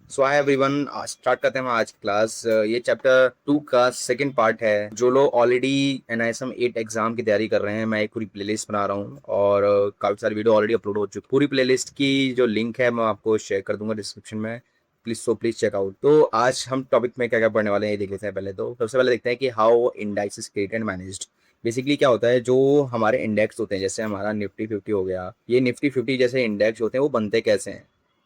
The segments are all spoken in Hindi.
सो हाय एवरीवन, स्टार्ट करते हैं हम आज की क्लास। ये चैप्टर 2 का सेकंड पार्ट है। जो लोग ऑलरेडी एनआईएसएम 8 एग्जाम की तैयारी कर रहे हैं, मैं एक पूरी प्लेलिस्ट बना रहा हूँ और काफ़ी सारी वीडियो ऑलरेडी अपलोड हो चुकी। पूरी प्लेलिस्ट की जो लिंक है मैं आपको शेयर कर दूंगा डिस्क्रिप्शन में। Please checkout. तो आज हम टॉपिक में क्या क्या पढ़ने वाले हैं ये देख लेते हैं। पहले तो सबसे पहले देखते हैं कि how index is created and managed. Basically क्या होता है, जो हमारे इंडेक्स होते हैं, जैसे हमारा निफ्टी 50 हो गया, ये निफ्टी 50 जैसे इंडेक्स होते हैं, वो बनते कैसे हैं,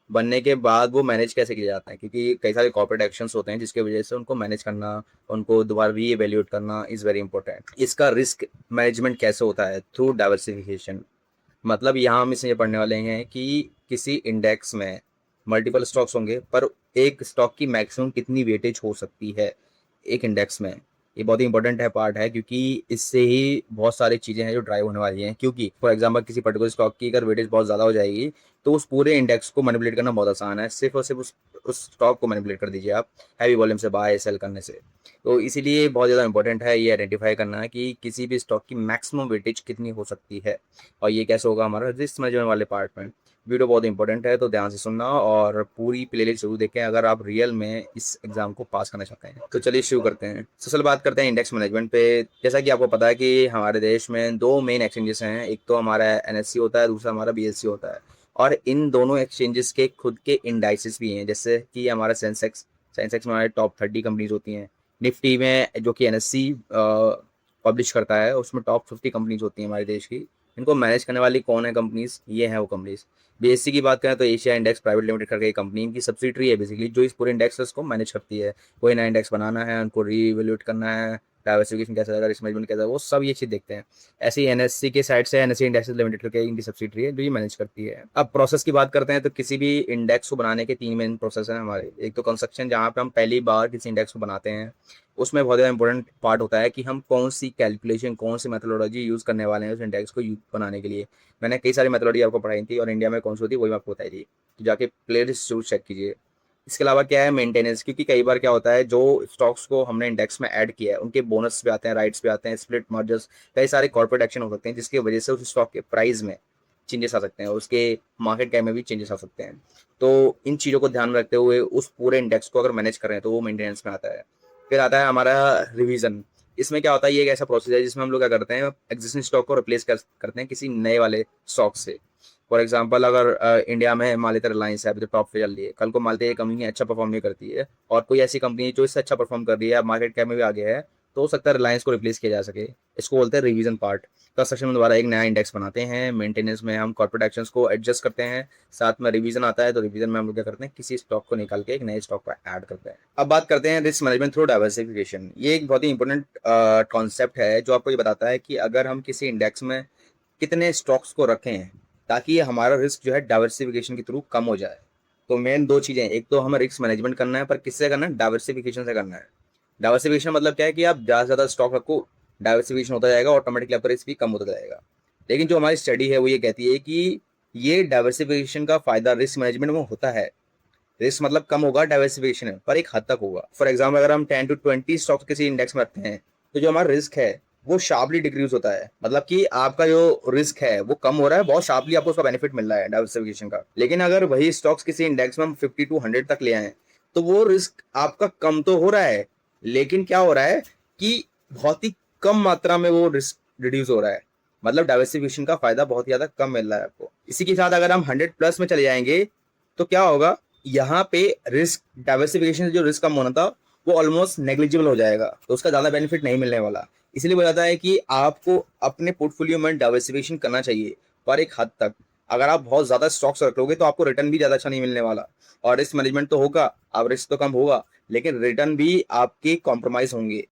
बनने के बाद वो मैनेज कैसे किया जाता है, क्योंकि कई सारे कॉर्पोरेट एक्शंस होते हैं जिसकी वजह से उनको मैनेज करना, उनको दोबारा री एवेल्यूएट करना इज़ वेरी इंपॉर्टेंट। इसका रिस्क मैनेजमेंट कैसे होता है, थ्रू डाइवर्सिफिकेशन। मतलब यहाँ हम इसमें ये पढ़ने वाले हैं कि किसी इंडेक्स में मल्टीपल स्टॉक्स होंगे, पर एक स्टॉक की मैक्सिमम कितनी वेटेज हो सकती है एक इंडेक्स में। ये बहुत ही इंपॉर्टेंट है, पार्ट है, क्योंकि इससे ही बहुत सारी चीज़ें हैं जो ड्राइव होने वाली हैं। क्योंकि फॉर एग्जांपल किसी पर्टिकुलर स्टॉक की अगर वेटेज बहुत ज़्यादा हो जाएगी तो उस पूरे इंडेक्स को मैनिपुलेट करना बहुत आसान है। सिर्फ और सिर्फ उस स्टॉक को मैनिपुलेट कर दीजिए आप, हैवी वॉल्यूम से बाय सेल करने से। तो इसीलिए बहुत ज़्यादा इंपॉर्टेंट है ये आइडेंटिफाई करना कि किसी भी स्टॉक की मैक्सिमम वेटेज कितनी हो सकती है, और ये कैसे होगा हमारा रिस्क मैनेजमेंट वाले पार्ट में। वीडियो बहुत इंपॉर्टेंट है, तो ध्यान से सुनना और पूरी प्लेलिस्ट जरूर देखें अगर आप रियल में इस एग्जाम को पास करना चाहते हैं। तो चलिए शुरू करते हैं। सबसे बात करते हैं इंडेक्स मैनेजमेंट पे। जैसा कि आपको पता है कि हमारे देश में दो मेन एक्सचेंजेस हैं, एक तो हमारा एनएससी होता है, दूसरा हमारा बीएससी होता है। और इन दोनों एक्सचेंजेस के खुद के इंडाइसेस भी हैं, जैसे कि हमारा सेंसेक्स सेंसेक्स में हमारे टॉप 30 कंपनीज होती हैं। निफ्टी में जो कि एनएससी पब्लिश करता है, उसमें टॉप 50 कंपनीज होती हैं हमारे देश की। इनको मैनेज करने वाली कौन है कंपनीज, ये हैं वो कंपनीज। बीएससी की बात करें तो एशिया इंडेक्स प्राइवेट लिमिटेड करके एक कंपनी, इनकी सब्सिडरी है बेसिकली, जो इस पूरे इंडेक्स को मैनेज करती है। कोई नया इंडेक्स बनाना है, उनको रीवैल्यूएट करना है, डाइवर्सिफिकेशन कैसा रहेगा, रिस्क मैनेजमेंट कैसा है, वो सब ये चीज़ देखते हैं। ऐसे ही एनएससी के साइड से एनएससी इंडेक्स लिमिटेड करके इनकी सब्सिडरी है जो ये मैनेज करती है। अब प्रोसेस की बात करते हैं तो किसी भी इंडेक्स को बनाने के 3 मेन प्रोसेस हैं हमारे। एक तो कंस्ट्रक्शन, जहाँ पे हम पहली बार किसी इंडेक्स को बनाते हैं, उसमें बहुत ज़्यादा इंपॉर्टेंट पार्ट होता है कि हम कौन सी कैलकुलेशन, कौन सी मेथोडोलॉजी यूज़ करने वाले हैं उस इंडेक्स को बनाने के लिए। मैंने कई सारी मेथोडोलॉजी आपको पढ़ाई थी, और इंडिया में कौन सी होती है वही मैं आपको बताई थी, तो जाके प्ले लिस्ट जरूर चेक कीजिए। इसके अलावा क्या है, मेंटेनेंस, क्योंकि कई बार क्या होता है, जो स्टॉक्स को हमने इंडेक्स में ऐड किया है उनके बोनस भी आते हैं, राइट्स भी आते हैं, स्प्लिट मर्जर्स, कई सारे कॉर्पोरेट एक्शन हो सकते हैं जिसकी वजह से उस स्टॉक के प्राइस में चेंजेस आ सकते हैं, उसके मार्केट कैप में भी चेंजेस आ सकते हैं। तो इन चीज़ों को ध्यान में रखते हुए उस पूरे इंडेक्स को अगर मैनेज कर रहे हैं तो वो मेंटेनेंस में आता है। फिर आता है हमारा रिवीजन। इसमें क्या होता है, ये एक ऐसा प्रोसेस है जिसमें हम लोग क्या करते हैं, एग्जिस्टिंग स्टॉक को रिप्लेस करते हैं किसी नए वाले स्टॉक से। फॉर एग्जांपल अगर इंडिया में मान लेते रिलायंस है, अभी तो टॉप पे चल रही है, कल को मान लेते ये कंपनी अच्छा परफॉर्म नहीं करती है और कोई ऐसी कंपनी है जो इससे अच्छा परफॉर्म कर रही है, मार्केट कैप में भी आगे है, तो हो सकता है रिलायंस को रिप्लेस किया जा सके। इसको बोलते हैं रिवीजन पार्ट। कंस्ट्रक्शन में दोबारा एक नया इंडेक्स बनाते हैं, मेंटेनेंस में हम कॉर्पोरेट एक्शंस को एडजस्ट करते हैं, साथ में रिवीजन आता है, तो रिवीजन में हम लोग क्या करते हैं, किसी स्टॉक को निकाल के एक नए स्टॉक पर ऐड करते हैं। अब बात करते हैं रिस्क मैनेजमेंट थ्रू डाइवर्सिफिकेशन। ये एक बहुत ही इंपॉर्टेंट कॉन्सेप्ट है जो आपको ये बताता है कि अगर हम किसी इंडेक्स में कितने स्टॉक्स को रखें ताकि हमारा रिस्क जो है डाइवर्सिफिकेशन के थ्रू कम हो जाए। तो मेन दो चीज़ें हैं, एक तो हमें रिस्क मैनेजमेंट करना है, पर किससे करना है, डाइवर्सिफिकेशन से करना है। डाइवर्सिफिकेशन मतलब क्या है कि आप ज़्यादा से ज़्यादा स्टॉक रखो, डाइवर्सिफिकेशन होता जाएगा, ऑटोमेटिकली आपका रिस्क भी कम होता जाएगा। लेकिन जो हमारी स्टडी है वो ये कहती है कि ये डाइवर्सिफिकेशन का फायदा रिस्क मैनेजमेंट में होता है। रिस्क मतलब कम होगा डाइवर्सिफिकेशन में, पर एक हद तक होगा। फॉर एग्जाम्पल अगर हम 10 to 20 स्टॉक्स किसी इंडेक्स में रखते हैं, तो जो हमारा रिस्क है वो शार्पली डिक्रीज होता है। मतलब कि आपका जो रिस्क है वो कम हो रहा है, बहुत शार्पली आपको उसका बेनिफिट मिल रहा है डाइवर्सिफिकेशन का। लेकिन अगर वही स्टॉक्स किसी इंडेक्स में हम 50 to 100 तक ले आए, तो वो रिस्क आपका कम तो हो रहा है, लेकिन क्या हो रहा है कि बहुत ही कम मात्रा में वो रिस्क रिड्यूस हो रहा है। मतलब डाइवर्सिफिकेशन का फायदा बहुत ही ज्यादा कम मिल रहा है आपको। इसी के साथ अगर हम 100+ में चले जाएंगे तो क्या होगा, यहाँ पे रिस्क डाइवर्सिफिकेशन से जो रिस्क कम होना था वो ऑलमोस्ट नेग्लिजिबल हो जाएगा, तो उसका ज्यादा बेनिफिट नहीं मिलने वाला। इसलिए बोला जाता है कि आपको अपने पोर्टफोलियो में डाइवर्सिफिकेशन करना चाहिए, पर एक हद तक। अगर आप बहुत ज्यादा स्टॉक्स रख लोगे तो आपको रिटर्न भी ज्यादा अच्छा नहीं मिलने वाला, और रिस्क मैनेजमेंट तो होगा, आप रिस्क तो कम होगा, लेकिन रिटर्न भी आपके कॉम्प्रोमाइज होंगे।